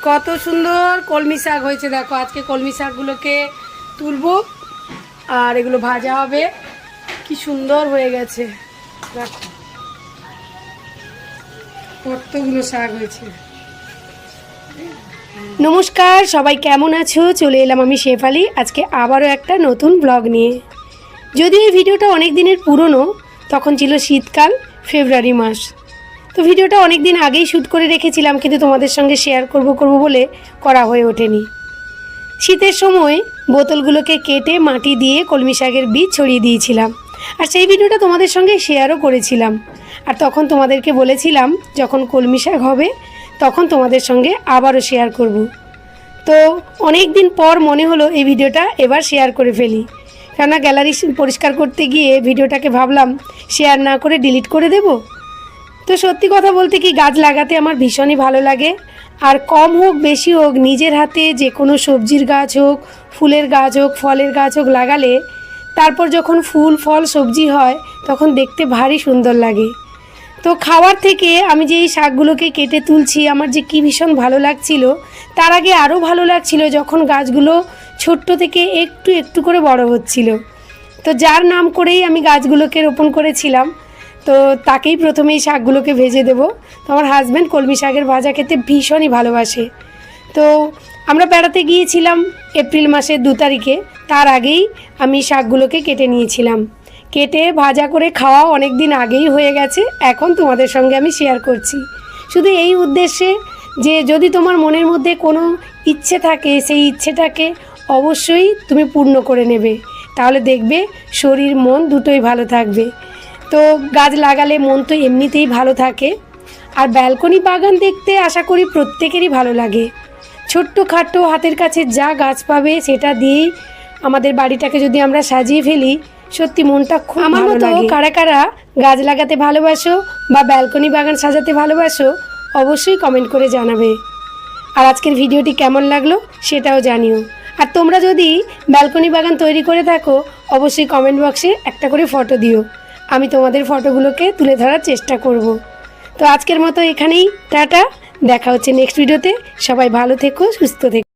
কত সুন্দর কলমি শাক হয়েছে দেখো। আজকে কলমি শাকগুলোকে তুলবো আর এগুলো ভাজা হবে। কি সুন্দর হয়ে গেছে দেখো, কতগুলো শাক হয়েছে। নমস্কার, সবাই কেমন আছো? চলে এলাম আমি শেফালি আজকে আবারও একটা নতুন ব্লগ নিয়ে। যদিও এই ভিডিওটা অনেক দিনের পুরনো, তখন ছিল শীতকাল, ফেব্রুয়ারি মাস। তো ভিডিওটা অনেক দিন আগেই শ্যুট করে রেখেছিলাম, কিন্তু তোমাদের সঙ্গে শেয়ার করব বলে করা হয়ে ওঠেনি। শীতের সময় বোতলগুলোকে কেটে মাটি দিয়ে কলমি শাকের বীজ ছড়িয়ে দিয়েছিলাম, আর সেই ভিডিওটা তোমাদের সঙ্গে শেয়ারও করেছিলাম। আর তখন তোমাদেরকে বলেছিলাম যখন কলমি শাক হবে তখন তোমাদের সঙ্গে আবারও শেয়ার করব। তো অনেক দিন পর মনে হলো এই ভিডিওটা এবার শেয়ার করে ফেলি, কেননা গ্যালারি পরিষ্কার করতে গিয়ে ভিডিওটাকে ভাবলাম শেয়ার না করে ডিলিট করে দেব। তো সত্যি কথা বলতে কি, গাছ লাগাতে আমার ভীষণই ভালো লাগে। আর কম হোক বেশি হোক, নিজের হাতে যে কোনো সবজির গাছ হোক, ফুলের গাছ হোক, ফলের গাছ হোক লাগালে তারপর যখন ফুল ফল সবজি হয় তখন দেখতে ভারী সুন্দর লাগে। তো খাওয়ার থেকে আমি যে এই শাকগুলোকে কেটে তুলছি আমার যে কী ভীষণ ভালো লাগছিল। তার আগে আরও ভালো লাগছিল যখন গাছগুলো ছোট্ট থেকে একটু একটু করে বড় হচ্ছিল। তো যার নাম করেই আমি গাছগুলোকে রোপণ করেছিলাম, তো তাকেই প্রথমে এই শাকগুলোকে ভেজে দেব। তো আমার হাজব্যান্ড কলমি শাকের ভাজা খেতে ভীষণই ভালোবাসে। তো আমরা বেড়াতে গিয়েছিলাম এপ্রিল মাসের 2 তারিখে, তার আগেই আমি শাকগুলোকে কেটে নিয়েছিলাম। কেটে ভাজা করে খাওয়া অনেক দিন আগেই হয়ে গেছে, এখন তোমাদের সঙ্গে আমি শেয়ার করছি শুধু এই উদ্দেশ্যে যে যদি তোমার মনের মধ্যে কোনো ইচ্ছে থাকে সেই ইচ্ছেটাকে অবশ্যই তুমি পূর্ণ করে নেবে, তাহলে দেখবে শরীর মন দুটোই ভালো থাকবে। তো গাছ লাগালে মন তো এমনিতেই ভালো থাকে। আর ব্যালকনি বাগান দেখতে আশা করি প্রত্যেকেরই ভালো লাগে। ছোট্ট খাট্টো হাতের কাছে যা গাছ পাবে সেটা দিয়েই আমাদের বাড়িটাকে যদি আমরা সাজিয়ে ফেলি, সত্যি মনটা খুব ভালো লাগে। কারা কারা গাছ লাগাতে ভালোবাসো বা ব্যালকনি বাগান সাজাতে ভালোবাসো অবশ্যই কমেন্ট করে জানাবে। আর আজকের ভিডিওটি কেমন লাগলো সেটাও জানিও। আর তোমরা যদি ব্যালকনি বাগান তৈরি করে থাকো অবশ্যই কমেন্ট বক্সে একটা করে ফটো দিও, আমি তোমাদের ফটোগুলোকে তুলে ধরার চেষ্টা করব। তো আজকের মতো এখানেই টাটা, দেখা হচ্ছে নেক্সট ভিডিওতে। সবাই ভালো থেকো, সুস্থ থেকো।